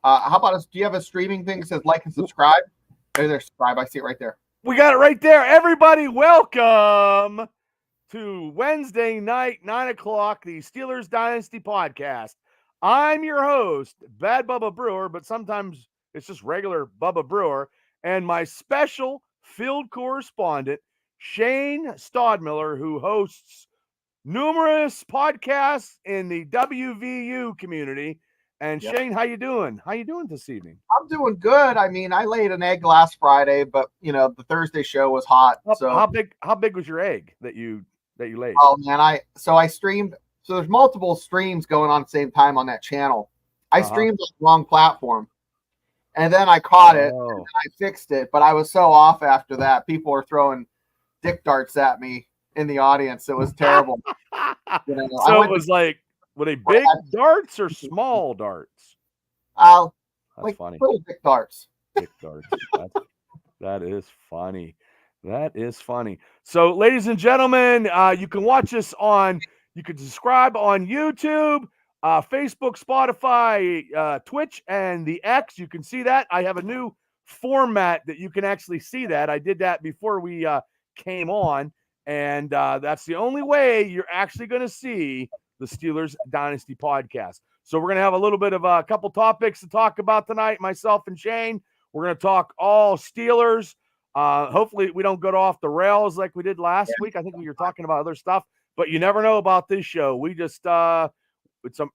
How about us? Do you have a streaming thing that says like and subscribe? There's subscribe. I see it right there. We got it right there. Everybody, welcome to Wednesday night, 9 o'clock, the Steelers Dynasty podcast. I'm your host, Bad Bubba Brewer, but sometimes it's just regular Bubba Brewer, and my special field correspondent, Shane Stodmiller, who hosts numerous podcasts in the WVU community. And Yep. Shane, how you doing? How you doing this evening? I'm doing good. I mean, I laid an egg last Friday, but the Thursday show was hot. So How big was your egg that you laid? Oh man, I streamed. So there's multiple streams going on at the same time on that channel. I streamed the wrong platform, and then I caught it and I fixed it. But I was so off after that. People were throwing dick darts at me in the audience. It was terrible. So it was like, were they big darts or small darts? That's like funny. Little dick darts. Dick darts. That is funny. That is funny. So, ladies and gentlemen, you can watch us you can subscribe on YouTube, Facebook, Spotify, Twitch, and the X. You can see that. I have a new format that you can actually see that. I did that before we came on, and that's the only way you're actually going to see the Steelers Dynasty podcast. So we're going to have a little bit of a couple topics to talk about tonight, myself and Shane. We're going to talk all Steelers. Hopefully we don't go off the rails like we did last week. I think we were talking about other stuff, but you never know about this show. We just the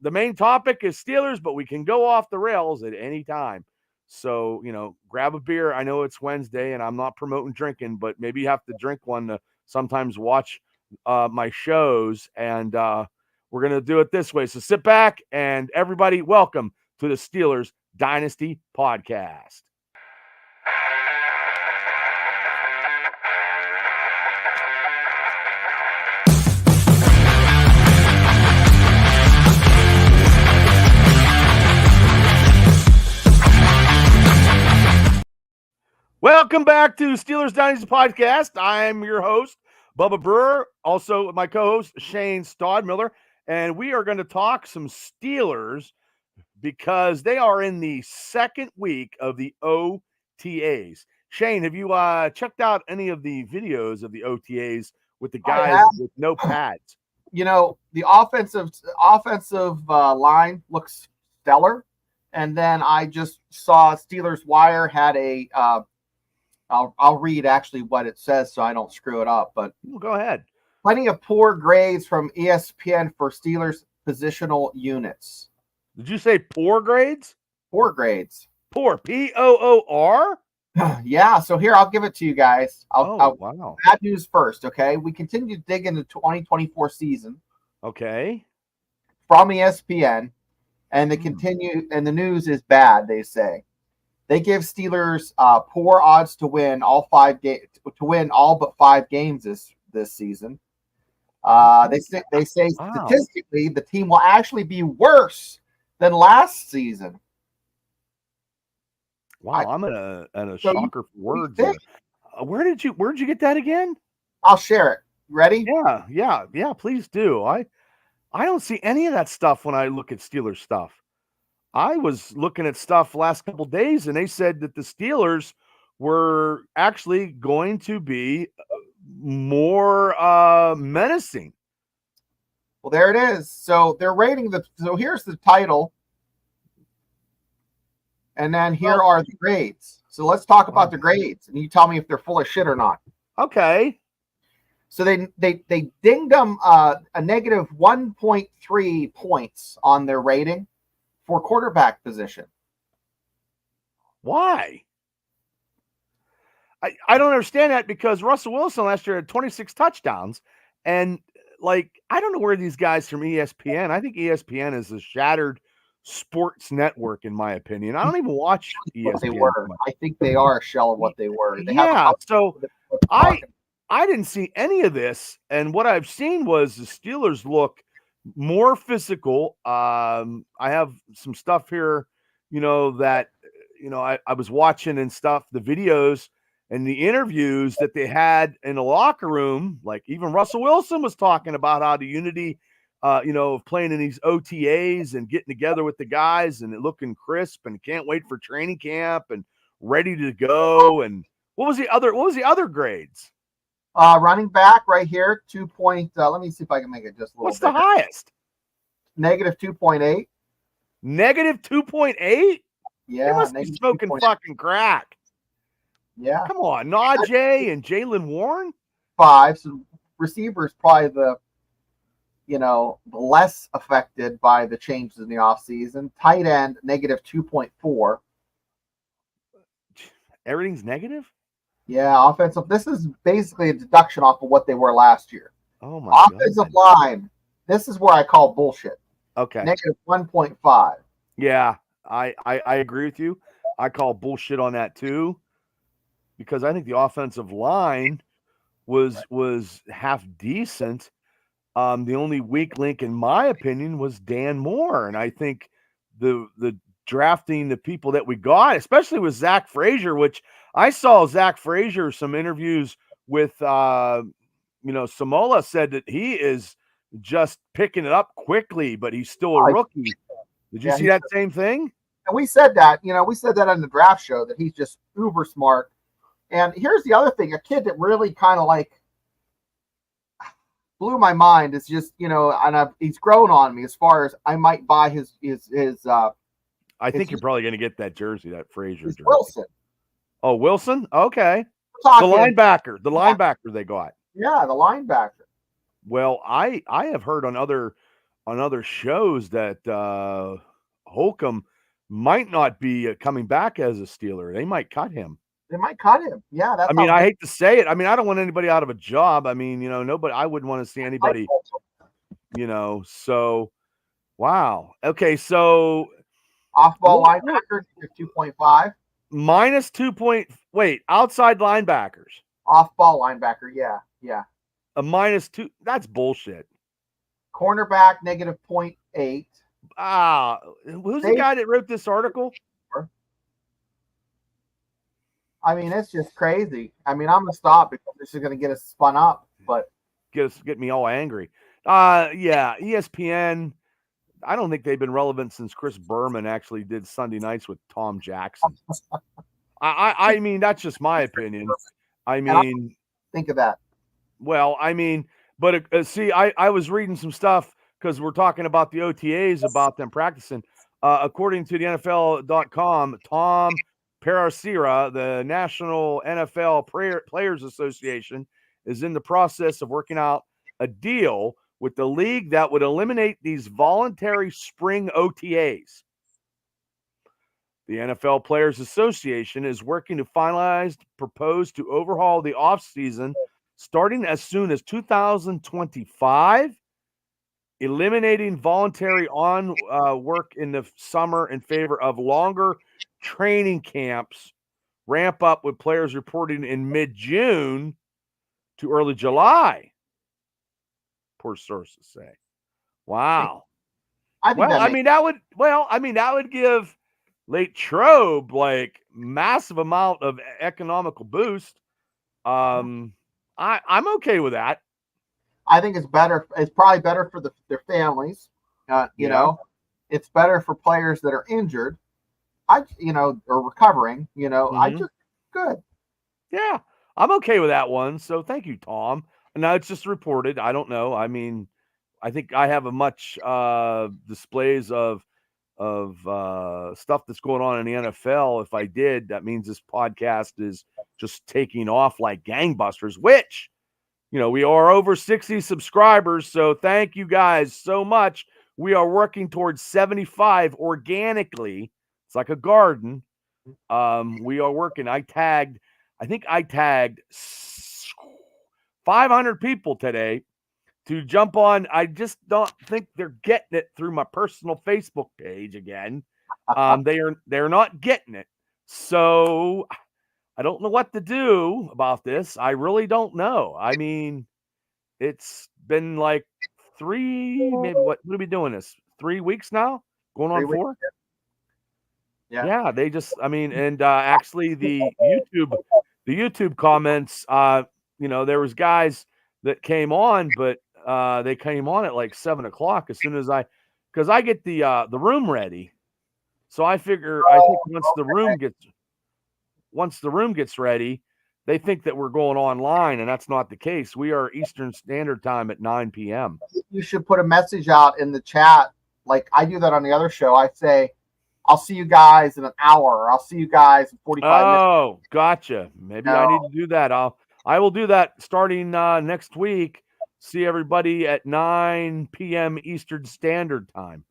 main topic is Steelers, but we can go off the rails at any time. So, grab a beer. I know it's Wednesday and I'm not promoting drinking, but maybe you have to drink one to sometimes watch my shows, and we're going to do it this way. So sit back, and everybody, welcome to the Steelers Dynasty podcast. Welcome back to Steelers Dynasty podcast. I'm your host, Bubba Brewer, also my co-host, Shane Stodmiller, and we are going to talk some Steelers because they are in the second week of the OTAs. Shane, have you checked out any of the videos of the OTAs with the guys with no pads? The offensive line looks stellar, and then I just saw Steelers Wire had a I'll read actually what it says so I don't screw it up, but go ahead. Plenty of poor grades from ESPN for Steelers positional units. Did you say poor grades? Poor grades. Poor. P-O-O-R? Yeah, so here, I'll give it to you guys. Wow. Bad news first, okay? We continue to dig into the 2024 season. Okay. From ESPN, and the news is bad, they say. They give Steelers poor odds to win all but 5 games this season. They say statistically the team will actually be worse than last season. Wow, I'm at a shocker for words there. Where did you get that again? I'll share it. Ready? Yeah, please do. I don't see any of that stuff when I look at Steelers stuff. I was looking at stuff last couple of days, and they said that the Steelers were actually going to be more menacing. Well, there it is. So they're rating so here's the title. And then here are the grades. So let's talk about the grades, and you tell me if they're full of shit or not. Okay. So they dinged them a negative 1.3 points on their rating for quarterback position. Why? I don't understand that, because Russell Wilson last year had 26 touchdowns, and I don't know where these guys from ESPN. I think ESPN is a shattered sports network, in my opinion. I don't even watch ESPN. They were. I think they are a shell of what they were. I didn't see any of this, and what I've seen was the Steelers look more physical. I have some stuff here, that I was watching and stuff, the videos and the interviews that they had in the locker room. Like even Russell Wilson was talking about how the unity of playing in these OTAs and getting together with the guys and it looking crisp and can't wait for training camp and ready to go. And what was the other grades? Running back right here, 2 point. Let me see if I can make it just a little. What's the highest? Negative 2.8. Negative 2.8? Yeah. They must be smoking fucking crack. Yeah. Come on, Najee and Jalen Warren? 5. So receivers probably the less affected by the changes in the offseason. Tight end, negative 2.4. Everything's negative? Yeah, offensive. This is basically a deduction off of what they were last year. Oh my god. Offensive line. This is where I call bullshit. Okay. Negative 1.5. Yeah, I agree with you. I call bullshit on that too, because I think the offensive line was half decent. The only weak link, in my opinion, was Dan Moore, and I think the drafting the people that we got, especially with Zach Frazier, which I saw Zach Frazier some interviews with Samola said that he is just picking it up quickly, but he's still a rookie. Did you see that same thing? And we said that, we said that on the draft show that he's just uber smart. And here's the other thing, a kid that really kind of like blew my mind is just, and he's grown on me as far as I might buy his I think you're probably going to get that jersey, that Frazier jersey. Wilson. Oh, Wilson? Okay. The linebacker they got. Yeah, the linebacker. Well, I have heard on other shows that Holcomb might not be coming back as a Steeler. They might cut him. Yeah, that's. I hate to say it. I don't want anybody out of a job. Nobody. I wouldn't want to see anybody. So, wow. Okay, so off-ball linebacker 2.5. Minus 2 point. Wait, outside linebackers. Off-ball linebacker, yeah. A -2. That's bullshit. Cornerback negative 0.8. Who's the guy that wrote this article? It's just crazy. I'm gonna stop because this is gonna get us spun up, but get me all angry. Yeah, ESPN. I don't think they've been relevant since Chris Berman actually did Sunday Nights with Tom Jackson. That's just my opinion. Think of that. Well, but see, I was reading some stuff because we're talking about the OTAs, about them practicing. According to the NFL.com, Tom Parasira, the National NFL Players Association, is in the process of working out a deal with the league that would eliminate these voluntary spring OTAs. The NFL Players Association is working to propose to overhaul the offseason starting as soon as 2025, eliminating voluntary work in the summer in favor of longer training camps, ramp up with players reporting in mid-June to early July. Poor sources say. Wow. That would give Late Trobe like massive amount of economical boost. I'm okay with that. I think it's better. It's probably better for their families. You know, it's better for players that are injured. Or recovering. I just good. Yeah, I'm okay with that one. So thank you, Tom. Now it's just reported. I don't know. I think I have a much displays of stuff that's going on in the NFL. If I did, that means this podcast is just taking off like gangbusters, which, we are over 60 subscribers. So thank you guys so much. We are working towards 75 organically. It's like a garden. We are working. I think I tagged 500 people today to jump on. I just don't think they're getting it through my personal Facebook page again. They're not getting it. So I don't know what to do about this. I really don't know. It's been like maybe what are we doing this? 3 weeks now? Going on 4? Yeah, they just, and actually the YouTube comments, there was guys that came on, but they came on at like 7:00 as soon as because I get the room ready. So I think once the room gets ready, they think that we're going online, and that's not the case. We are Eastern Standard Time at 9 p.m. You should put a message out in the chat. Like I do that on the other show. I say, I'll see you guys in an hour, or I'll see you guys in 45 minutes. Oh, gotcha. Maybe I need to do that. I will do that starting next week. See everybody at 9 p.m. Eastern Standard Time.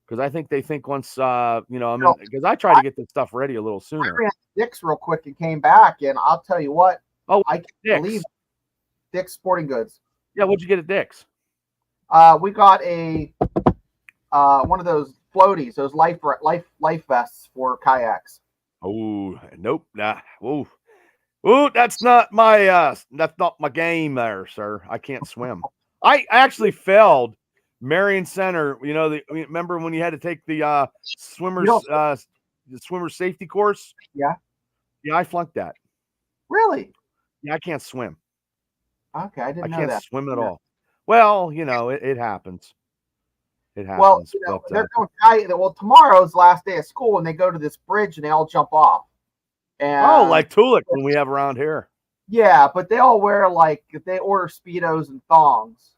Because I think they think once, because I try to get this stuff ready a little sooner. I ran Dick's real quick and came back, and I'll tell you what. Oh, I can't believe Dick's Sporting Goods. Yeah, what'd you get at Dick's? We got a one of those floaties, those life vests for kayaks. Oh, nope, nah. Ooh, that's not my game there, sir. I can't swim. I actually failed Marion Center. Remember when you had to take the swimmer safety course? Yeah. Yeah, I flunked that. Really? Yeah, I can't swim. Okay, I didn't know that. I that. can't swim at all. Well, it happens. It happens. Well, they're going kayak. Well, tomorrow's the last day of school, and they go to this bridge and they all jump off. And like Tulip when we have around here. Yeah, but they all wear they order Speedos and thongs.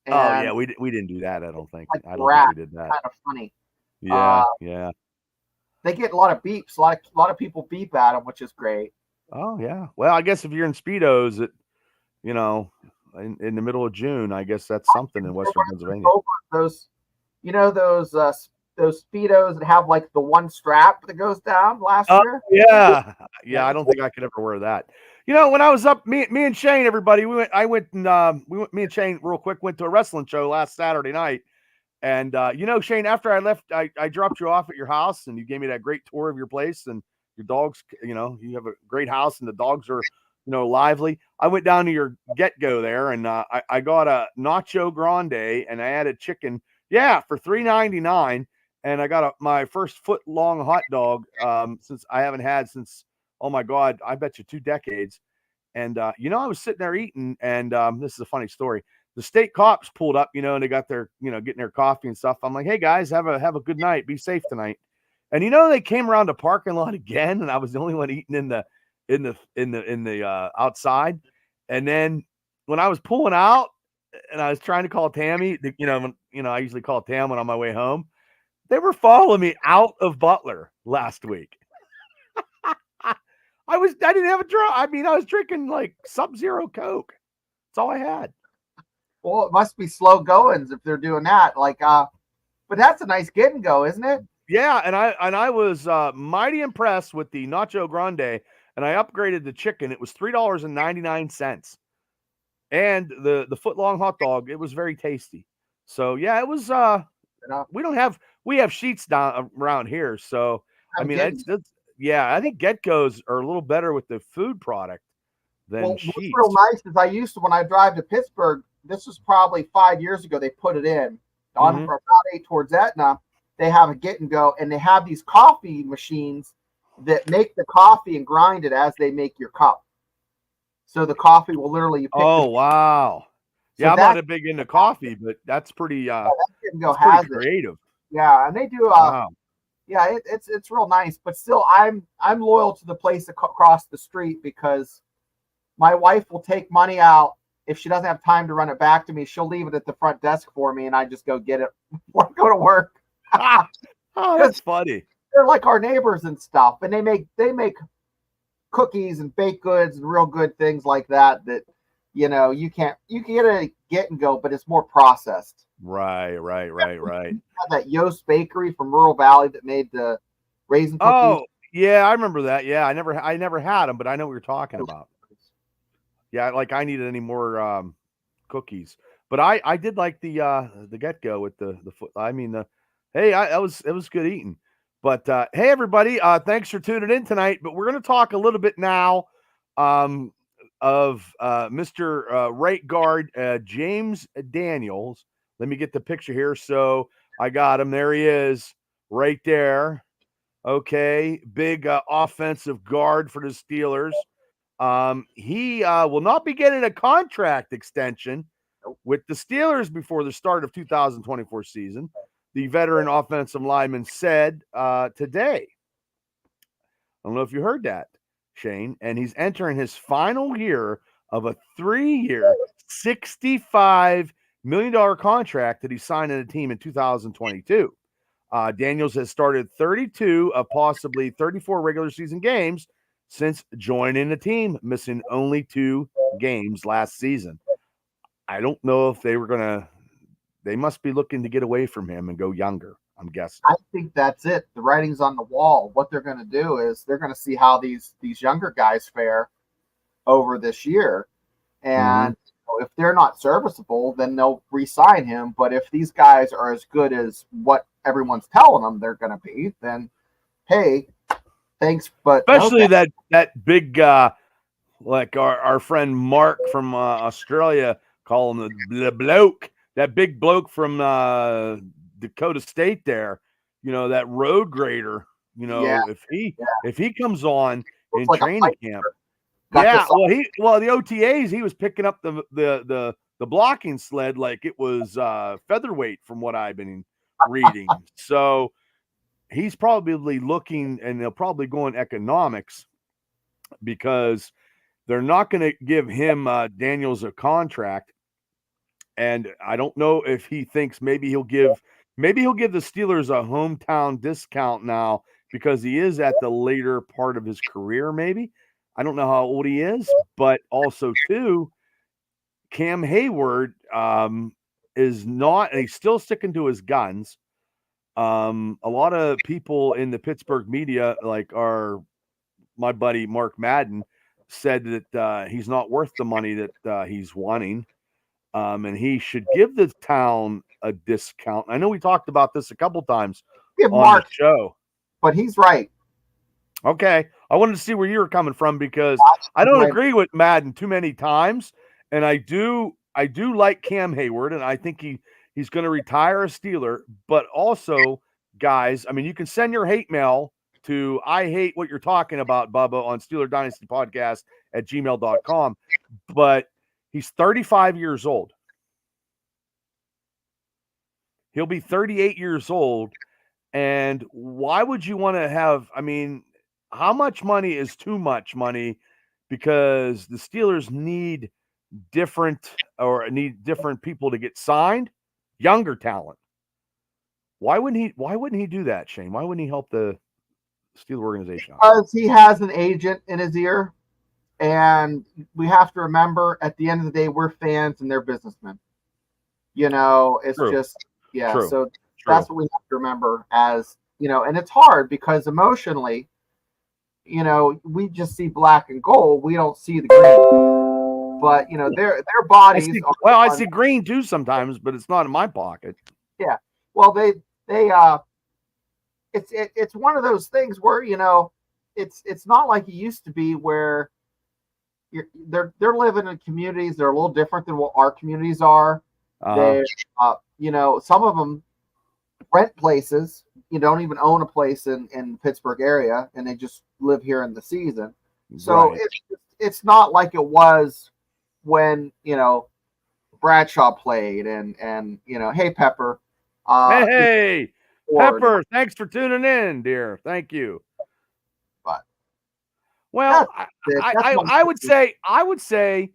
And yeah, we didn't do that. I don't think. I don't think we did that. Kind of funny. Yeah, yeah. They get a lot of beeps. A lot of people beep at them, which is great. Oh yeah. Well, I guess if you're in Speedos, in the middle of June, I guess that's something in Western Pennsylvania. Those Speedos that have like the one strap that goes down last year. Yeah. I don't think I could ever wear that. When I was up, me and Shane, everybody, me and Shane real quick went to a wrestling show last Saturday night. And, Shane, after I left, I dropped you off at your house and you gave me that great tour of your place and your dogs, you have a great house and the dogs are, lively. I went down to your Get-Go there and I got a Nacho Grande and I added chicken. Yeah, for $3.99. And I got my first foot-long hot dog since I haven't had since, oh, my God, I bet you 2 decades. And, I was sitting there eating, and this is a funny story. The state cops pulled up, and they got their, getting their coffee and stuff. I'm like, hey, guys, have a good night. Be safe tonight. And, they came around the parking lot again, and I was the only one eating in the outside. And then when I was pulling out and I was trying to call Tammy, I usually call Tam when I'm on my way home. They were following me out of Butler last week. I didn't have a draw. I mean, I was drinking like Sub-Zero Coke. That's all I had. Well, it must be slow goings if they're doing that. But that's a nice get and go, isn't it? Yeah, and I was mighty impressed with the Nacho Grande, and I upgraded the chicken. It was $3.99, and the foot-long hot dog. It was very tasty. So yeah, it was. We have Sheets down around here, so I mean, I think Get-Go's are a little better with the food product than Sheets. What's real nice is when I drive to Pittsburgh. This was probably 5 years ago. They put it in on about 8 towards Etna. They have a get and go, and they have these coffee machines that make the coffee and grind it as they make your cup. So the coffee will literally. Wow. Yeah, I'm not big into coffee, but that's pretty. That's pretty creative. Yeah, and they do. Wow. Yeah, it's real nice, but still, I'm loyal to the place across the street because my wife will take money out. If she doesn't have time to run it back to me, she'll leave it at the front desk for me, and I just go get it or go to work. Oh, that's funny. They're like our neighbors and stuff, and they make cookies and baked goods and real good things like that. That you can get a get and go, but it's more processed. Right. That Yost Bakery from Rural Valley that made the raisin cookies. Oh, yeah, I remember that. Yeah, I never had them, but I know what you're talking about. Yeah, I needed any more cookies, but I did like the Get-Go with the foot. I mean, it was good eating. But hey, everybody, thanks for tuning in tonight. But we're going to talk a little bit now of Mr. Right Guard James Daniels. Let me get the picture here. So I got him. There he is, right there. Okay, big offensive guard for the Steelers. He will not be getting a contract extension with the Steelers before the start of 2024 season. The veteran offensive lineman said today, I don't know if you heard that, Shane, and he's entering his final year of a 3-year, $65 million contract that he signed in a team in 2022. Daniels has started 32 of possibly 34 regular season games since joining the team, missing only 2 games last season. I don't know if they must be looking to get away from him and go younger, I'm guessing. I think that's it. The writing's on the wall. What they're going to do is they're going to see how these younger guys fare over this year. And if they're not serviceable, then they'll re-sign him. But if these guys are as good as what everyone's telling them they're going to be, then hey, thanks. But especially that big, like our friend Mark from Australia, call him the bloke, that big bloke from Dakota State there, that road grader, if he comes on in like training camp. Yeah, the OTAs, he was picking up the blocking sled like it was featherweight from what I've been reading. So he's probably looking, and they'll probably go in economics because they're not going to give him Daniels a contract. And I don't know if he thinks maybe he'll give the Steelers a hometown discount now because he is at the later part of his career, maybe. I don't know how old he is, but also too, Cam Heyward is not, and he's still sticking to his guns. A lot of people in the Pittsburgh media, like my buddy Mark Madden, said that he's not worth the money that he's wanting, and he should give the town a discount. I know we talked about this a couple times on the show, but he's right. Okay. I wanted to see where you were coming from because I don't agree with Madden too many times. And I do like Cam Heyward, and I think he's going to retire a Steeler. But also, guys, I mean, you can send your hate mail to I hate what you're talking about, Bubba, on Steeler Dynasty Podcast at gmail.com. But he's 35 years old. He'll be 38 years old. And why would you want to have, I mean, how much money is too much money? Because the Steelers need different people to get signed, younger talent. Why wouldn't he do that, Shane? Why wouldn't he help the Steeler organization out? Because he has an agent in his ear, and we have to remember at the end of the day, we're fans and they're businessmen. It's True. Just True. So True. That's what we have to remember as, and it's hard because emotionally, we just see black and gold. We don't see the green. But, their bodies. I see green too sometimes, but it's not in my pocket. Yeah. Well, it's one of those things where, it's not like it used to be where they're living in communities. They're a little different than what our communities are. They, some of them rent places. You don't even own a place in the Pittsburgh area, and they just live here in the season. So right. It's not like it was when Bradshaw played and hey Pepper, hey Pepper, thanks for tuning in, dear. Thank you. But I would say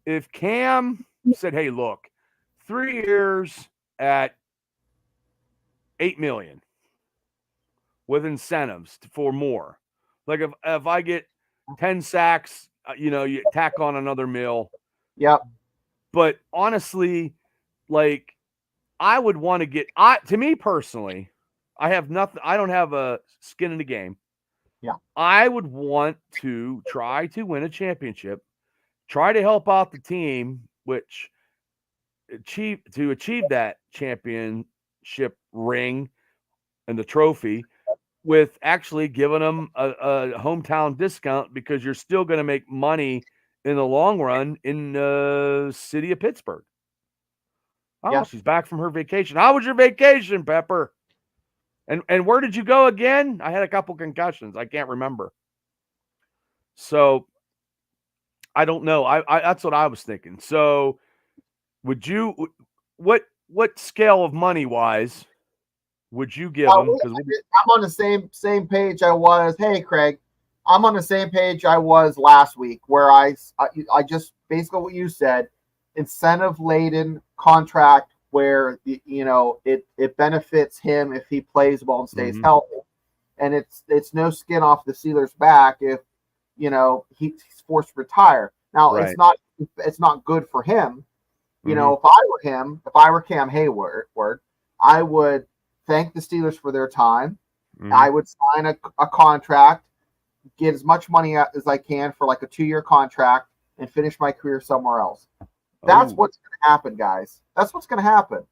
if Cam said, hey, look, 3 years at $8 million. With incentives for more. Like if I get 10 sacks, you tack on another mil. Yep. But honestly, like I would want to get to me personally, I have nothing. I don't have a skin in the game. Yeah. I would want to try to win a championship, try to help out the team, which achieve that championship ring and the trophy, with actually giving them a hometown discount because you're still going to make money in the long run in the city of Pittsburgh. Oh, yeah. She's back from her vacation. How was your vacation, Pepper? And where did you go again? I had a couple concussions. I can't remember. So I don't know. I that's what I was thinking. So Would you what scale of money wise would you give him? Because I'm on the same page I was. Hey, Craig, I'm on the same page I was last week, where I just basically what you said, incentive laden contract where it benefits him if he plays well and stays healthy, and it's no skin off the Steelers' back if he's forced to retire. Now right. it's not good for him. If I were him, if I were Cam Heyward, I would thank the Steelers for their time. I would sign a contract, get as much money as I can for like a 2-year contract, and finish my career somewhere else. That's what's going to happen, guys. That's what's going to happen.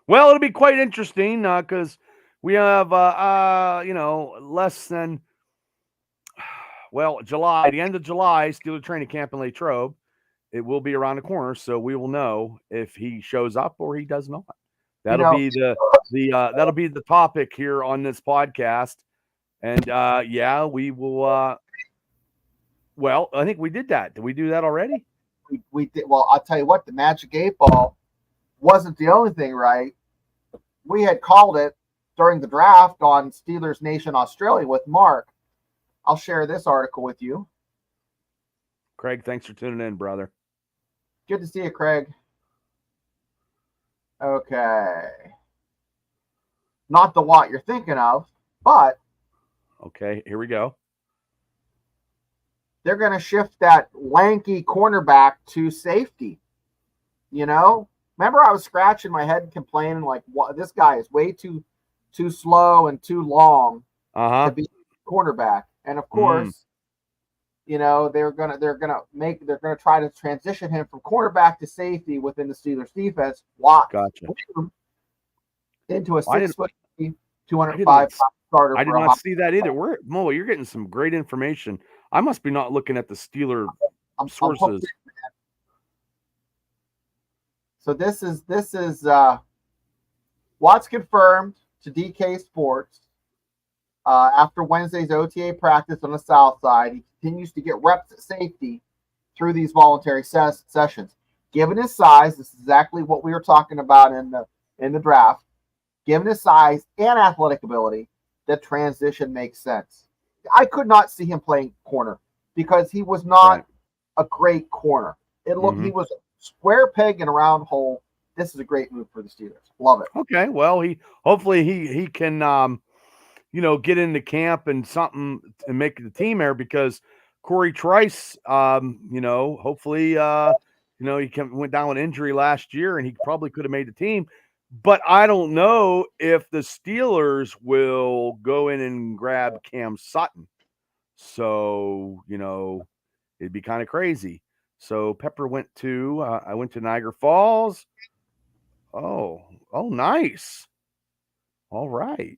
Well, it'll be quite interesting because we have less than July, the end of July, Steeler training camp in Latrobe. It will be around the corner, so we will know if he shows up or he does not. That'll be that'll be the topic here on this podcast. And we will. Well, I think we did that. Did we do that already? We did. Well, I'll tell you what. The Magic 8-Ball wasn't the only thing, right? We had called it during the draft on Steelers Nation Australia with Mark. I'll share this article with you. Craig, thanks for tuning in, brother. Good to see you, Craig. Okay. Not the Watt you're thinking of, but okay, here we go. They're going to shift that lanky cornerback to safety. Remember I was scratching my head and complaining like, "What? This guy is way too slow and too long to be cornerback." And of course, they're gonna try to transition him from cornerback to safety within the Steelers defense. Watt into a 6', 205 starter. I did not see that either. Mo, you're getting some great information. I must be not looking at the Steeler sources. So this is Watt's confirmed to DK Sports after Wednesday's OTA practice on the South Side. He continues to get reps at safety through these voluntary sessions. Given his size, this is exactly what we were talking about in the draft. Given his size and athletic ability, the transition makes sense. I could not see him playing corner because he was not a great corner. He was a square peg in a round hole. This is a great move for the Steelers. Love it. Okay, well, hopefully he can get into camp and something and make the team there because Corey Trice, hopefully he went down with injury last year and he probably could have made the team. But I don't know if the Steelers will go in and grab Cam Sutton. So, it'd be kind of crazy. So Pepper went to I went to Niagara Falls. Oh, nice. All right.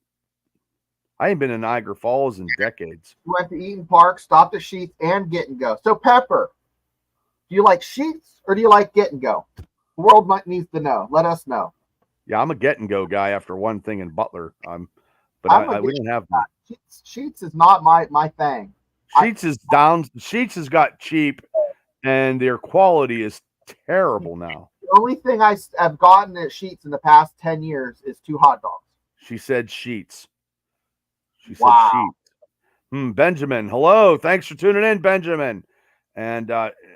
I ain't been in Niagara Falls in decades. We went to Eaton Park, stopped at Sheets and Get and Go. So Pepper, do you like Sheets or do you like Get and Go? The world needs to know. Let us know. Yeah, I'm a Get and Go guy after one thing in Butler. We don't have that. Sheets is not my thing. Sheets is down. Sheets has got cheap, and their quality is terrible now. The only thing I have gotten at Sheets in the past 10 years is 2 hot dogs. She said Sheets. She said Sheets. Benjamin, hello. Thanks for tuning in, Benjamin. And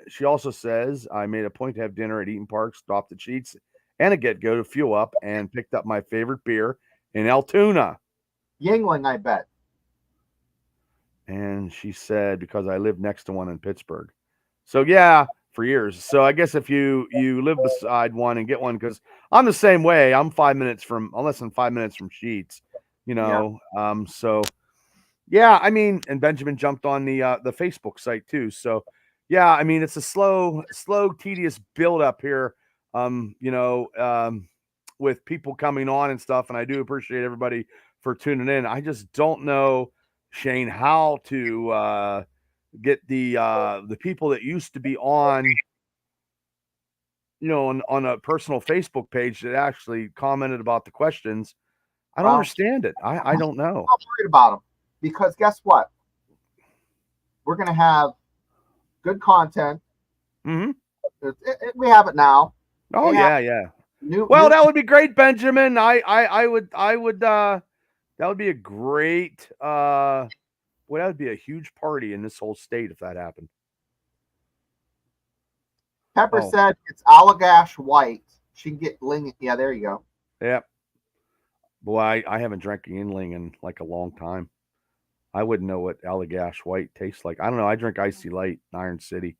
she also says, I made a point to have dinner at Eaton Park, stopped at Sheets and a Get-Go to fuel up, and picked up my favorite beer in Altoona. Yingling, I bet. And she said, because I live next to one in Pittsburgh. So, yeah, for years. So I guess if you live beside one and get one, because I'm the same way. I'm less than 5 minutes from Sheets, So, yeah, I mean, and Benjamin jumped on the Facebook site too. So, yeah, I mean, it's a slow, tedious build up here, with people coming on and stuff. And I do appreciate everybody for tuning in. I just don't know, Shane, how to get the people that used to be on, on a personal Facebook page that actually commented about the questions. I don't understand it. I don't know. I'm not worried about them because guess what? We're going to have good content. Mm-hmm. We have it now. Oh yeah. New, That would be great, Benjamin. I would that would be a great that would be a huge party in this whole state if that happened. Pepper said it's Allagash White. She can get Ling. Yeah, there you go. Yep. Boy, I haven't drank Yingling in like a long time. I wouldn't know what Allagash White tastes like. I don't know. I drink Icy Light in Iron City.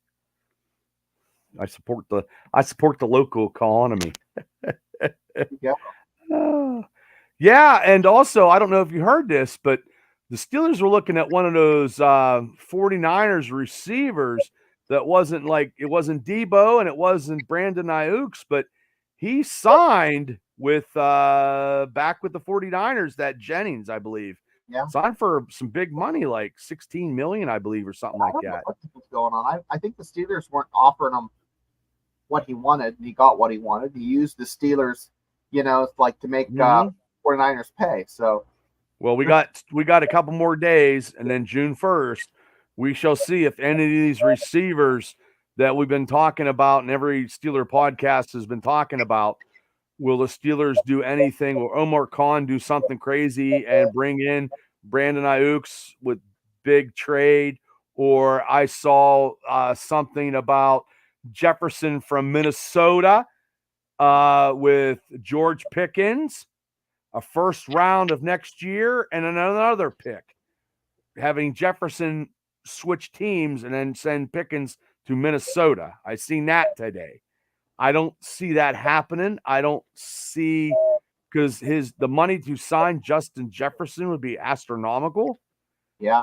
I support the local economy. Yeah. Yeah, and also I don't know if you heard this, but the Steelers were looking at one of those 49ers receivers that wasn't Debo and it wasn't Brandon Ayuk's, but he signed with back with the 49ers, that Jennings, I believe. Yeah. Signed for some big money, like $16 million, I believe, or something like that. What's going on? I think the Steelers weren't offering him what he wanted, and he got what he wanted. He used the Steelers, like to make 49ers pay. So, well, we got a couple more days, and then June 1st, we shall see if any of these receivers that we've been talking about and every Steeler podcast has been talking about, will the Steelers do anything? Will Omar Khan do something crazy and bring in Brandon Ayuk with big trade? Or I saw something about Jefferson from Minnesota with George Pickens, a first round of next year, and another pick. Having Jefferson switch teams and then send Pickens to Minnesota. I seen that today. I don't see that happening. I don't see, because the money to sign Justin Jefferson would be astronomical. Yeah.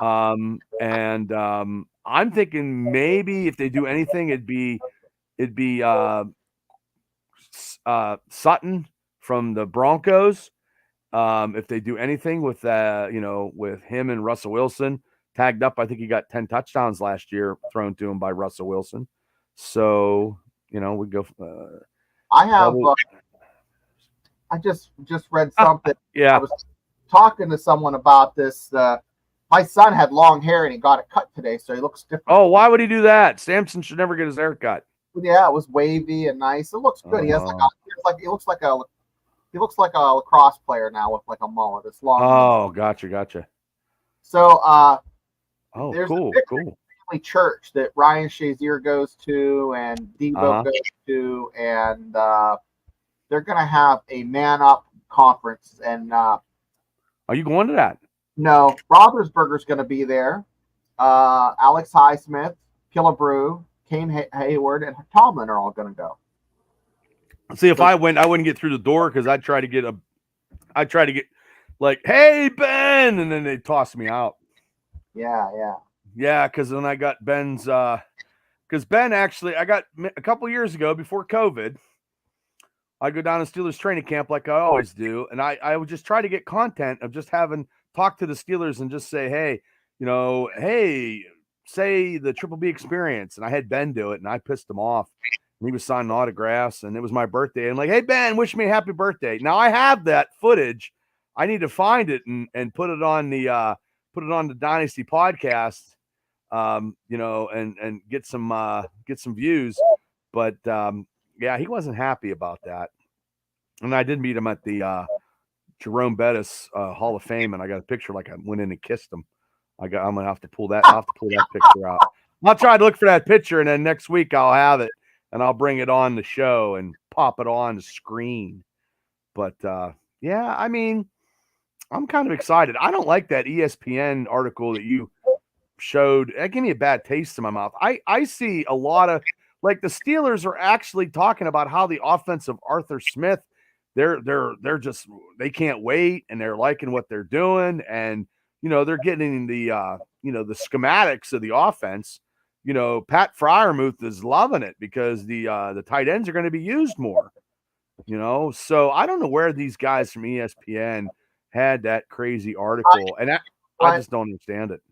I'm thinking maybe if they do anything, it'd be Sutton from the Broncos. If they do anything with with him and Russell Wilson tagged up, I think he got 10 touchdowns last year thrown to him by Russell Wilson. So, we go. I have. I just read something. Yeah. I was talking to someone about this. My son had long hair and he got it cut today, so he looks different. Oh, why would he do that? Samson should never get his hair cut. Yeah, it was wavy and nice. It looks good. He has he looks like a lacrosse player now with like a mullet. It's long. Oh, gotcha. So, there's cool. Family church that Ryan Shazier goes to and Debo goes to, and they're gonna have a man up conference. And are you going to that? No, Roethlisberger's gonna be there. Alex Highsmith, Killebrew, Kane Heyward, and Tomlin are all gonna go. See, if I went, I wouldn't get through the door because I'd try to get like, hey, Ben, and then they'd toss me out. Yeah, because then I got Ben's, because Ben actually, I got a couple years ago before COVID, I go down to Steelers training camp like I always do, and I would just try to get content of just talk to the Steelers and just say, hey, say the Triple B experience, and I had Ben do it, and I pissed him off. And he was signing autographs, and it was my birthday. And like, hey, Ben, wish me a happy birthday. Now I have that footage. I need to find it and put it on the Dynasty podcast, and get some views. But yeah, he wasn't happy about that. And I did meet him at the Jerome Bettis Hall of Fame, and I got a picture like I went in and kissed him. I'm gonna have to pull that. I'll have to pull that picture out. I'll try to look for that picture, and then next week I'll have it. And I'll bring it on the show and pop it on the screen. But, yeah, I mean, I'm kind of excited. I don't like that ESPN article that you showed. That gave me a bad taste in my mouth. I see a lot of, like, the Steelers are actually talking about how the offense of Arthur Smith, they're just, they can't wait, and they're liking what they're doing. And, they're getting the, the schematics of the offense. Pat Freiermuth is loving it because the tight ends are going to be used more, So I don't know where these guys from ESPN had that crazy article, and I just don't understand it.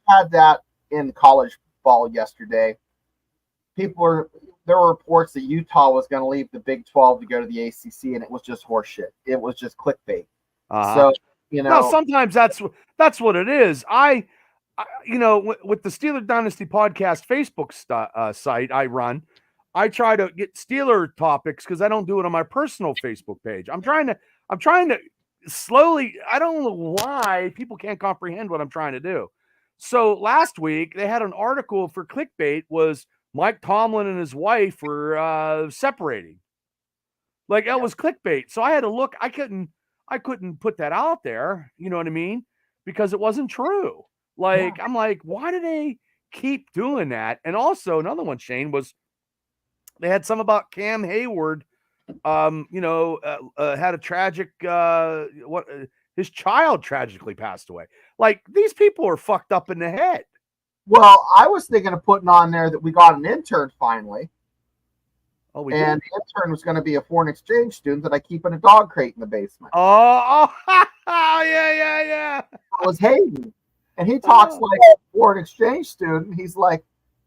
Had that in college ball yesterday. There were reports that Utah was going to leave the Big 12 to go to the ACC, and it was just horseshit. It was just clickbait. So no, sometimes that's what it is. With the Steeler Dynasty podcast Facebook site I run, I try to get Steeler topics because I don't do it on my personal Facebook page. I'm trying to slowly. I don't know why people can't comprehend what I'm trying to do. So last week they had an article for clickbait was Mike Tomlin and his wife were separating. Like that was clickbait. So I had to look. I couldn't put that out there. You know what I mean? Because it wasn't true. Like I'm like, why do they keep doing that? And also another one, Shane, was they had some about Cam Heyward. Had a tragic his child tragically passed away. Like these people are fucked up in the head. Well, I was thinking of putting on there that we got an intern finally. Oh, the intern was going to be a foreign exchange student that I keep in a dog crate in the basement. Yeah. It was Hayden. And he talks like a foreign exchange student. He's like,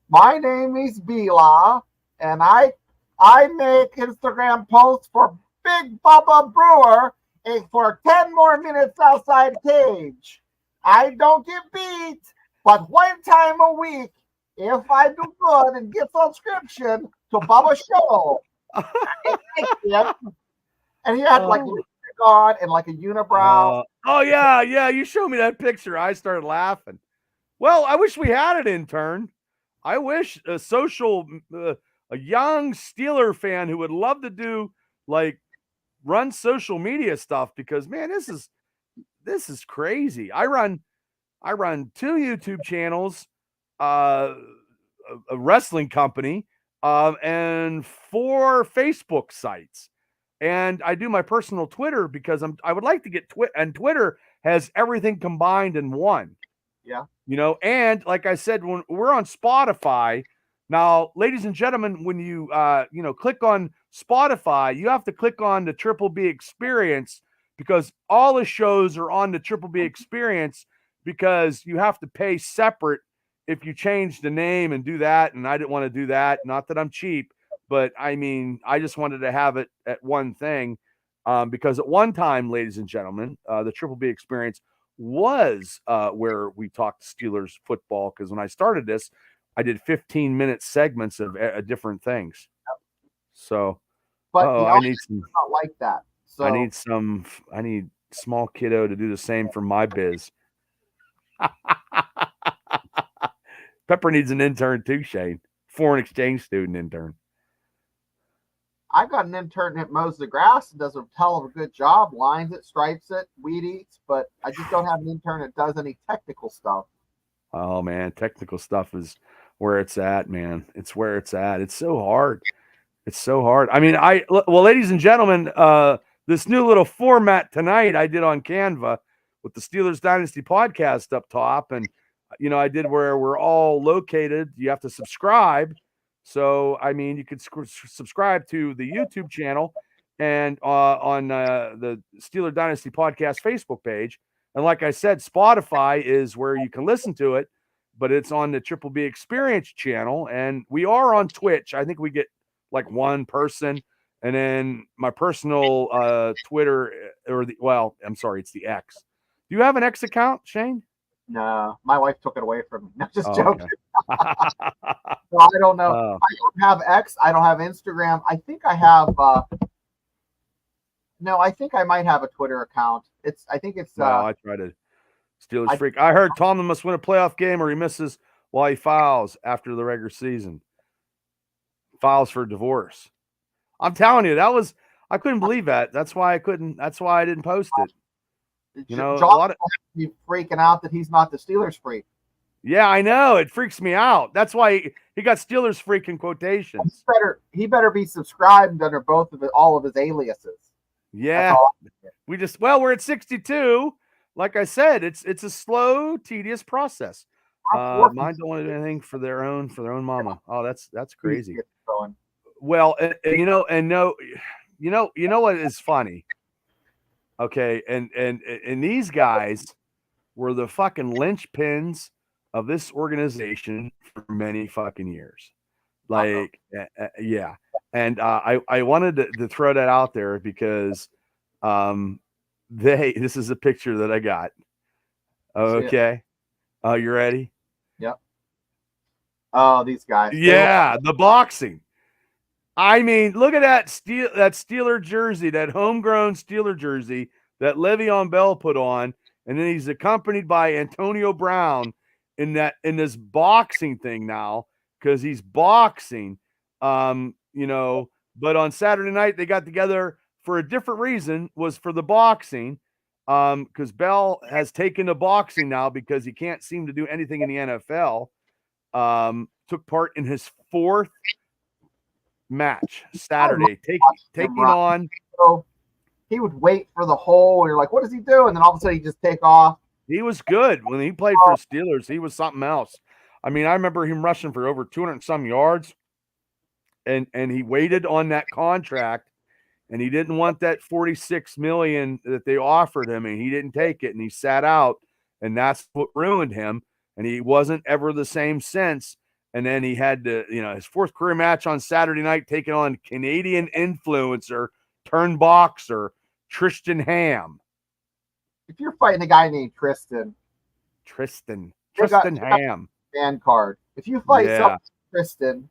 my name is Bila, and I make Instagram posts for Big Bubba Brewer for 10 more minutes outside cage. I don't get beat, but one time a week, if I do good and get subscription to Bubba Show. And he had like lipstick on and like a unibrow. Yeah. You showed me that picture. I started laughing. Well, I wish we had an intern. I wish a young Steeler fan who would love to do like run social media stuff because man, this is crazy. I run 2 YouTube channels, a wrestling company, and 4 Facebook sites. And I do my personal Twitter because I would like to get and Twitter has everything combined in one. Yeah. And like I said, when we're on Spotify now, ladies and gentlemen, when you click on Spotify, you have to click on the Triple B Experience because all the shows are on the Triple B Experience because you have to pay separate if you change the name and do that. And I didn't want to do that. Not that I'm cheap, but I mean, I just wanted to have it at one thing because at one time, ladies and gentlemen, the Triple B Experience was where we talked Steelers football because when I started this, I did 15-minute segments of different things. So, but I need some. Not like that. So I need small kiddo to do the same for my biz. Pepper needs an intern too, Shane. Foreign exchange student intern. I've got an intern that mows the grass and does a hell of a good job, lines it, stripes it, weed eats, but I just don't have an intern that does any technical stuff. Oh man, technical stuff is where it's at, man. It's where it's at. It's so hard. It's so hard. I mean, ladies and gentlemen, this new little format tonight I did on Canva with the Steelers Dynasty podcast up top. And, I did where we're all located. You have to subscribe. So, I mean, you could subscribe to the YouTube channel and on the Steeler Dynasty podcast Facebook page. And like I said, Spotify is where you can listen to it, but it's on the Triple B Experience channel. And we are on Twitch. I think we get like one person. And then my personal Twitter it's the X. Do you have an X account, Shane? No, my wife took it away from me. No, just joking. So I don't know. I don't have X. I don't have Instagram. I think I have. No, I think I might have a Twitter account. I think it's. No, I try to Steelers freak. I heard Tomlin must win a playoff game or he misses while he files after the regular season. Files for divorce. I'm telling you, I couldn't believe that. That's why I didn't post it. John a lot of be freaking out that he's not the Steelers freak. Yeah, I know. It freaks me out. That's why he got Steelers freak in quotations. He better be subscribed under all of his aliases. Yeah. We're at 62. Like I said, it's a slow, tedious process. Mine don't want to do anything for their own mama. Oh, that's crazy. Well, you know what is funny? Okay, and these guys were the fucking linchpins of this organization for many fucking years. Like, yeah. And I wanted to throw that out there because this is a picture that I got. Okay. Oh, you ready? Yep. Oh, these guys. Yeah, the boxing. I mean, look at that Steeler jersey, that homegrown Steeler jersey that Le'Veon Bell put on, and then he's accompanied by Antonio Brown in this boxing thing now because he's boxing. But on Saturday night they got together for a different reason, was for the boxing. Because Bell has taken to boxing now because he can't seem to do anything in the NFL. Took part in his fourth match Saturday, taking on. So he would wait for the hole, and you're like, what does he do? And then all of a sudden he just take off. He was good when he played for Steelers. He was something else. I mean, I remember him rushing for over 200 and some yards, and he waited on that contract, and he didn't want that $46 million that they offered him, and he didn't take it, and he sat out, and that's what ruined him. And he wasn't ever the same since. And then he had his fourth career match on Saturday night, taking on Canadian influencer turned boxer Tristan Ham. If you're fighting a guy named Tristan Ham, fan card. If you fight Tristan,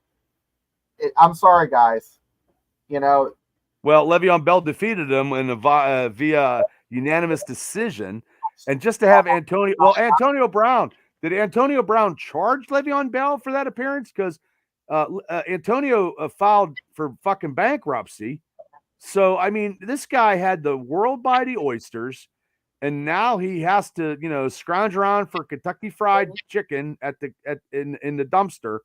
I'm sorry, guys. Well, Le'Veon Bell defeated him via unanimous decision, and just to have Antonio Brown. Did Antonio Brown charge Le'Veon Bell for that appearance? Because Antonio filed for fucking bankruptcy. So, I mean, this guy had the world by the oysters, and now he has to, scrounge around for Kentucky Fried Chicken in the dumpster.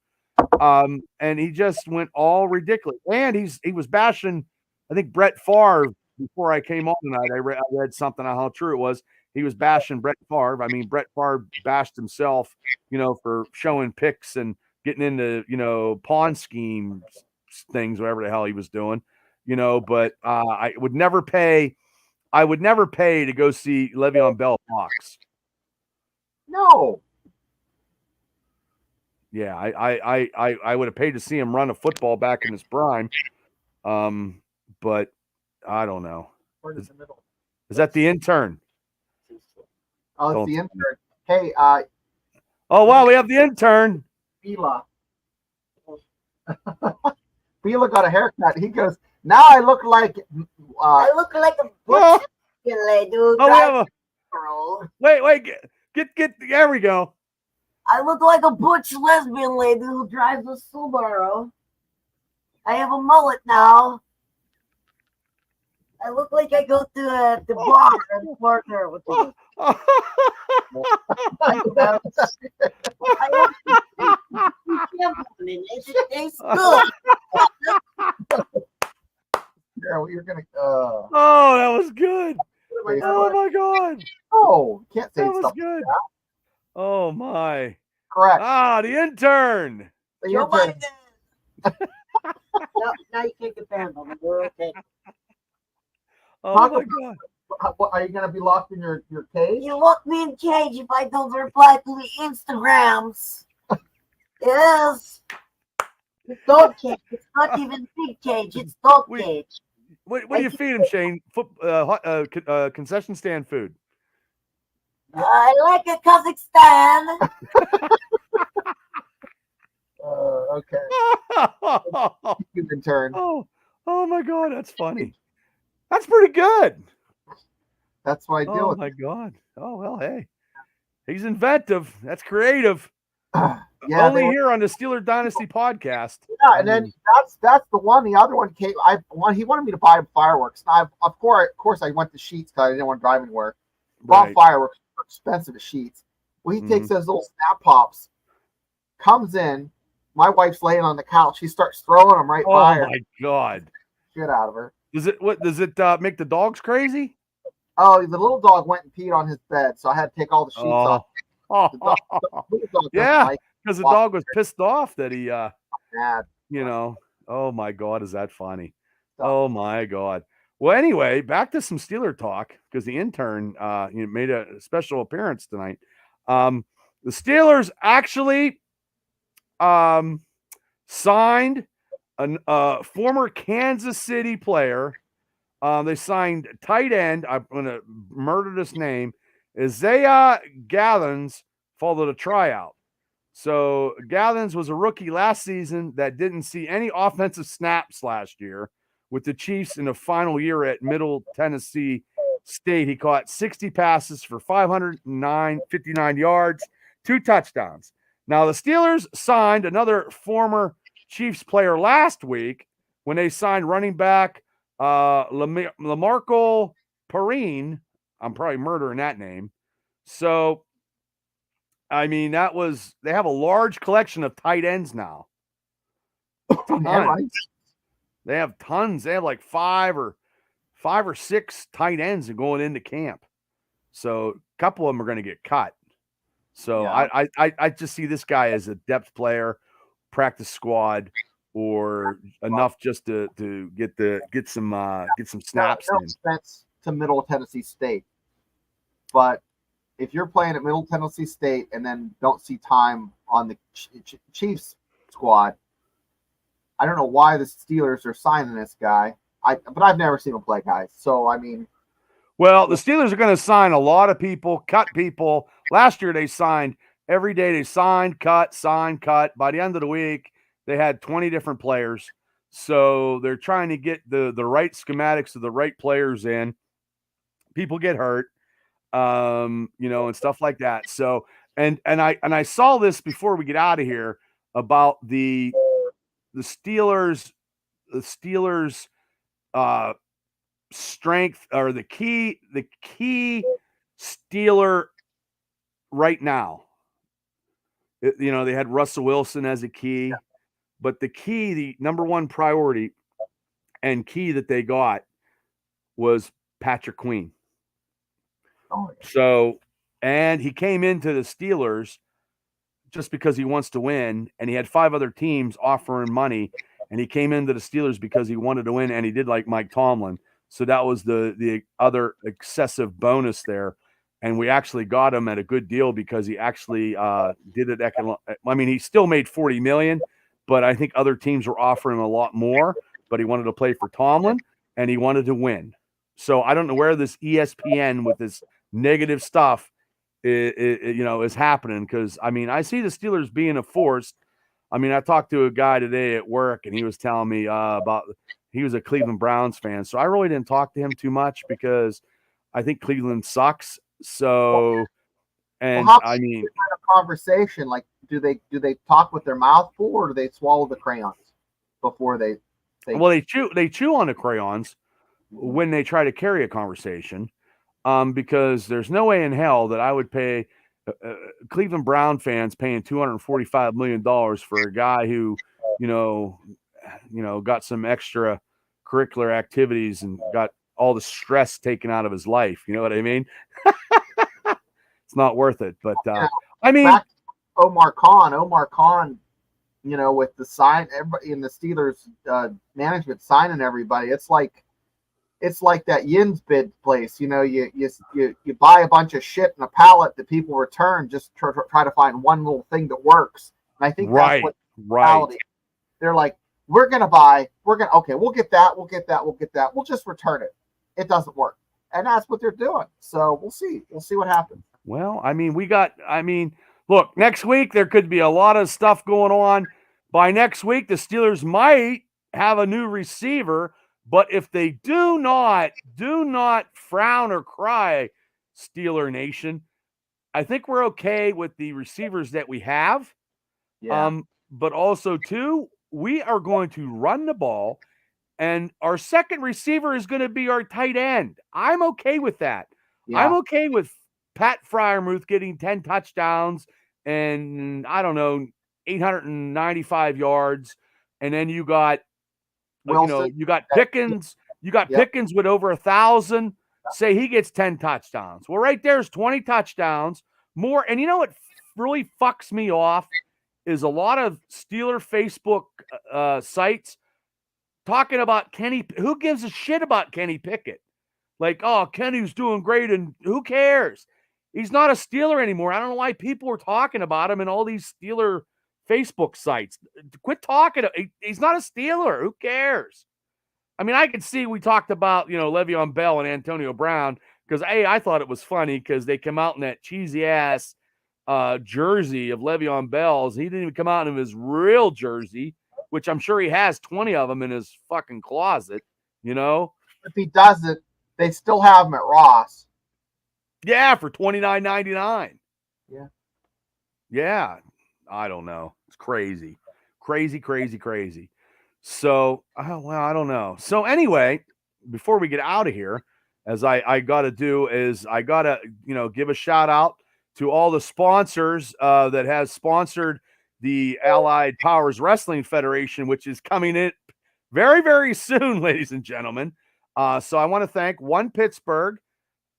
And he just went all ridiculous. And he was bashing, I think, Brett Favre before I came on tonight. I read something on how true it was. He was bashing Brett Favre. I mean, Brett Favre bashed himself, for showing pics and getting into, pawn scheme things, whatever the hell he was doing, but I would never pay to go see Le'Veon Bell box. No. Yeah, I would have paid to see him run a football back in his prime. But I don't know. Is that the intern? Oh, it's the intern. Hey, oh wow, we have the intern. Bila got a haircut. He goes, now I look like I look like a butch lady. Wait, get there we go. I look like a butch lesbian lady who drives a Subaru. I have a mullet now. I look like I go to the bar and partner with you. I it tastes good. Yeah, you're gonna. Oh, that was good. Oh my god. Oh, can't say that was stuff good. Like oh my. Correct. The intern. Now you can't get banned on the world. Oh my god. What, are you gonna be locked in your cage? You lock me in cage if I don't reply to the Instagrams. Yes. It's dog cage. It's not even big cage. It's dog cage. What do you feed him, Shane? Concession stand food. I like it Kazakhstan. Okay. Intern. Oh my god, that's funny. That's pretty good. That's why I deal with. Oh my god. Oh well, hey, he's inventive. That's creative. Only here on the Steeler Dynasty podcast. Yeah, and then that's the one. The other one came. He wanted me to buy him fireworks. Now, of course, I went to Sheets because I didn't want to drive anywhere. Bought fireworks, expensive as Sheets. Well, he takes those little snap pops, comes in. My wife's laying on the couch. He starts throwing them right by her. Oh my god! Shit out of her. Does it make the dogs crazy? Oh, the little dog went and peed on his bed, so I had to take all the sheets off. Yeah, because the dog was pissed off that he, mad. Oh my god, is that funny? Oh my god. Well, anyway, back to some Steeler talk because the intern made a special appearance tonight. The Steelers actually signed a former Kansas City player. They signed tight end. I'm going to murder this name. Isaiah Gallons followed a tryout. So Gallins was a rookie last season that didn't see any offensive snaps last year with the Chiefs in the final year at Middle Tennessee State. He caught 60 passes for 59 yards, 2 touchdowns. Now, the Steelers signed another former Chiefs player last week when they signed running back Lamarco Perrine. I'm probably murdering that name. So, I mean, they have a large collection of tight ends now. Man, They have tons. They have like 5 or 6 tight ends going into camp. So a couple of them are going to get cut. So yeah. I just see this guy as a depth player, practice squad, or enough just to get some snaps no in. offense to Middle Tennessee State, but if you're playing at Middle Tennessee State and then don't see time on the Chiefs squad, I don't know why the Steelers are signing this guy. But I've never seen him play, guys. So I mean, well, the Steelers are going to sign a lot of people, cut people. Last year they signed every day. They signed, cut. By the end of the week, they had 20 different players. So they're trying to get the right schematics of the right players in. People get hurt, and stuff like that. So and I saw this before we get out of here about the Steelers strength, or the key Steeler right now. They had Russell Wilson as a key, but the number one priority and key that they got was Patrick Queen. oh, yeah. So, and he came into the Steelers just because he wants to win, and he had 5 other teams offering money, and he came into the Steelers because he wanted to win, and he did like Mike Tomlin. So that was the other excessive bonus there. And we actually got him at a good deal because he actually did it. I mean, he still made $40 million, but I think other teams were offering a lot more. But he wanted to play for Tomlin, and he wanted to win. So I don't know where this ESPN with this negative stuff is happening, because I mean, I see the Steelers being a force. I mean, I talked to a guy today at work, and he was telling me he was a Cleveland Browns fan. So I really didn't talk to him too much because I think Cleveland sucks. So, and I mean, kind of conversation, like, do they talk with their mouth full, or do they swallow the crayons before they well, they chew on the crayons when they try to carry a conversation, because there's no way in hell that I would pay Cleveland Brown fans paying $245 million for a guy who, got some extra curricular activities and got all the stress taken out of his life. You know what I mean? It's not worth it. But I mean, back Omar Khan, with the sign, everybody in the Steelers management signing everybody, it's like that Yin's bid place. You buy a bunch of shit in a pallet that people return, just try to find one little thing that works. And I think that's what reality. They're like, we'll get that, we'll just return it. It doesn't work. And that's what they're doing. So we'll see what happens. Well, I mean, look, next week there could be a lot of stuff going on. By next week, the Steelers might have a new receiver, but if they do not frown or cry, Steeler Nation, I think we're okay with the receivers that we have. Yeah. But also too, we are going to run the ball, and our second receiver is going to be our tight end. I'm okay with that. Yeah. I'm okay with Pat Freiermuth getting 10 touchdowns and, I don't know, 895 yards. And then you got, Wilson, you got Pickens. You got Pickens with over 1,000. Say he gets 10 touchdowns. Well, right there's 20 touchdowns more. And you know what really fucks me off is a lot of Steeler Facebook sites talking about Kenny. Who gives a shit about Kenny Pickett? Like, oh, Kenny's doing great, and who cares? He's not a Steeler anymore. I don't know why people are talking about him in all these Steeler Facebook sites. Quit talking. He's not a Steeler. Who cares? I mean, I could see we talked about, Le'Veon Bell and Antonio Brown because, I thought it was funny because they come out in that cheesy ass jersey of Le'Veon Bell's. He didn't even come out in his real jersey, which I'm sure he has 20 of them in his fucking closet, you know? If he doesn't, they still have them at Ross. Yeah, for $29.99. Yeah. Yeah. I don't know. It's crazy. Crazy. So, well, I don't know. So anyway, before we get out of here, as I got to do is I got to, give a shout out to all the sponsors that has sponsored the Allied Powers Wrestling Federation, which is coming in very, very soon, ladies and gentlemen. So I want to thank One Pittsburgh,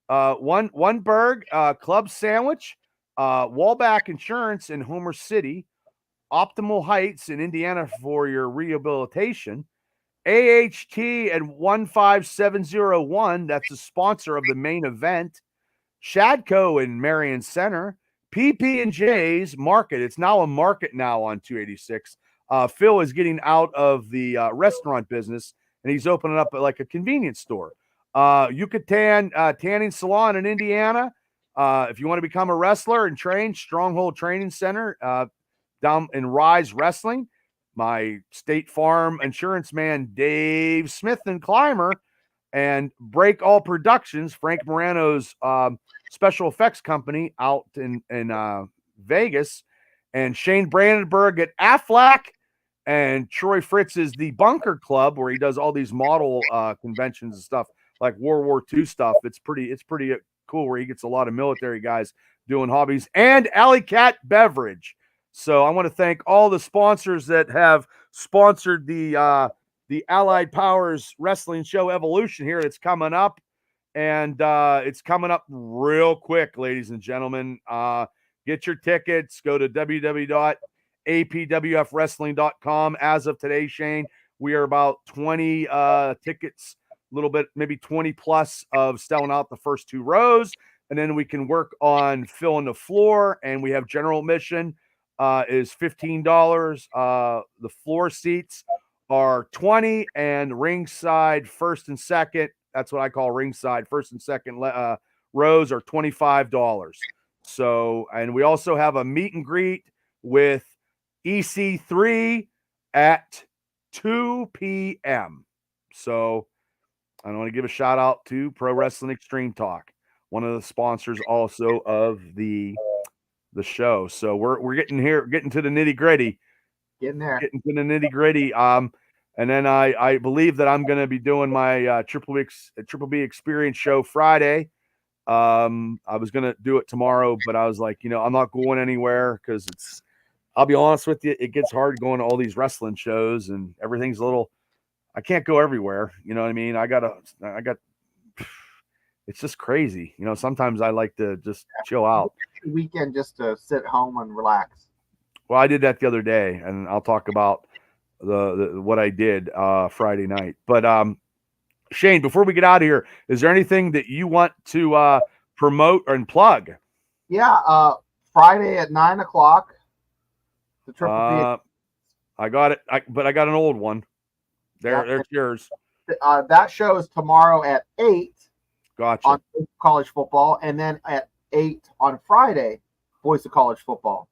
One Berg, Club Sandwich, Wallback Insurance in Homer City, Optimal Heights in Indiana for your rehabilitation, AHT and 15701, that's the sponsor of the main event, Shadco in Marion Center, PP&J's Market. It's now a Market now on 286. Phil is getting out of the restaurant business, and he's opening up like a convenience store. Yucatan Tanning Salon in Indiana. If you want to become a wrestler and train, Stronghold Training Center down in Rise Wrestling. My State Farm insurance man, Dave Smith and Clymer, and Break All Productions, Frank Morano's special effects company out in Vegas, and Shane Brandenburg at Aflac, and Troy Fritz is the Bunker Club, where he does all these model conventions and stuff like World War II stuff. It's pretty cool, where he gets a lot of military guys doing hobbies, and Alley Cat Beverage. So I want to thank all the sponsors that have sponsored the Allied Powers Wrestling Show Evolution here. It's coming up, and it's coming up real quick, ladies and gentlemen. Get your tickets. Go to www.apwfwrestling.com. As of today, Shane, we are about 20 tickets, a little bit, maybe 20 plus of selling out the first 2 rows, and then we can work on filling the floor, and we have general admission is $15. The floor seats are $20, and ringside first and second, that's what I call ringside, first and second rows are $25. So, and we also have a meet and greet with EC3 at 2 p.m. So I want to give a shout out to Pro Wrestling Extreme Talk, one of the sponsors also of the show. So we're getting to the nitty gritty. Getting to the nitty gritty. And then I believe that I'm going to be doing my Triple B Experience show Friday. I was going to do it tomorrow, but I was like, I'm not going anywhere because I'll be honest with you, it gets hard going to all these wrestling shows, and everything's I can't go everywhere. You know what I mean? It's just crazy. Sometimes I like to just chill out. Weekend just to sit home and relax. Well, I did that the other day, and I'll talk about what I did Friday night. But Shane, before we get out of here, is there anything that you want to promote and plug? Yeah, Friday at 9:00. The Triple B. I got it, but I got an old one. There's yours. That show is tomorrow at 8. Gotcha. On college football, and then at 8 on Friday, Voice of College Football.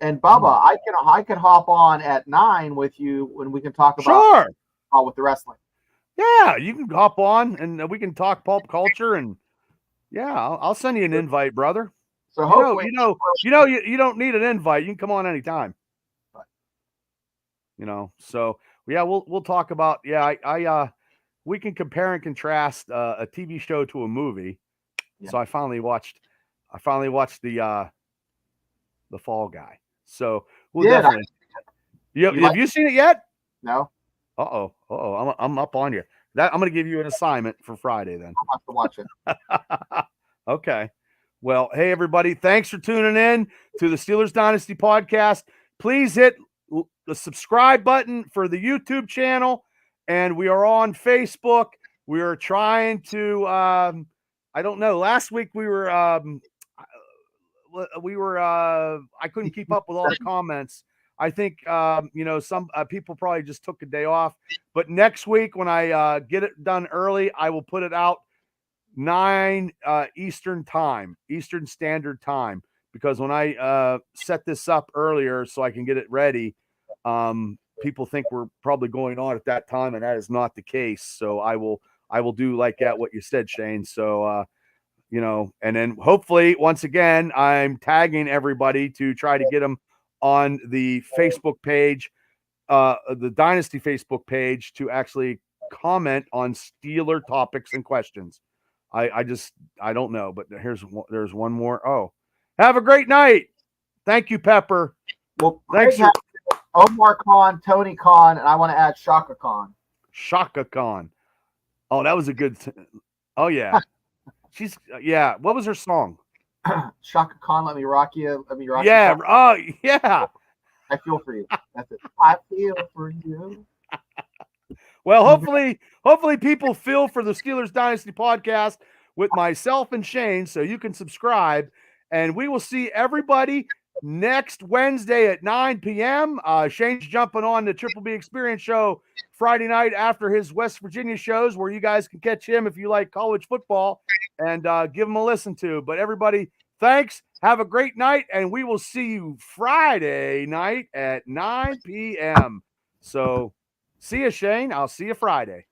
And Bubba, I can hop on at 9 with you when we can talk about with the wrestling. Yeah, you can hop on and we can talk pulp culture, and I'll send you an invite, brother. So hopefully, you don't need an invite. You can come on anytime. So we'll talk about we can compare and contrast a TV show to a movie. Yeah. So I finally watched the Fall Guy. So we'll definitely. Have you seen it yet? No. I'm up on you. I'm going to give you an assignment for Friday then. I'll have to watch it. Okay. Well, hey everybody, thanks for tuning in to the Steelers Dynasty podcast. Please hit the subscribe button for the YouTube channel. And we are on Facebook. We are trying to, I don't know. Last week we were, I couldn't keep up with all the comments. I think, some people probably just took a day off. But next week when I get it done early, I will put it out 9 Eastern Standard Time, because when I set this up earlier so I can get it ready, people think we're probably going on at that time, and that is not the case. So I will do like that what you said, Shane. So you know, and then hopefully once again I'm tagging everybody to try to get them on the Facebook page, the Dynasty Facebook page, to actually comment on Steeler topics and questions. I don't know, but there's one more. Oh, have a great night. Thank you, Pepper. Well, Thanks. Omar Khan, Tony Khan, and I want to add Shaka Khan. Shaka Khan. Oh, that was a good. Oh yeah, she's yeah. What was her song? Shaka Khan, let me rock you. Let me rock Yeah. you. Oh yeah. I feel for you. That's it. I feel for you. Well, hopefully people feel for the Steelers Dynasty podcast with myself and Shane, so you can subscribe, and we will see everybody next Wednesday at 9 p.m. Shane's jumping on the Triple B Experience show Friday night after his West Virginia shows, where you guys can catch him if you like college football and give him a listen to. But everybody, thanks. Have a great night, and we will see you Friday night at 9 p.m. So see you, Shane. I'll see you Friday.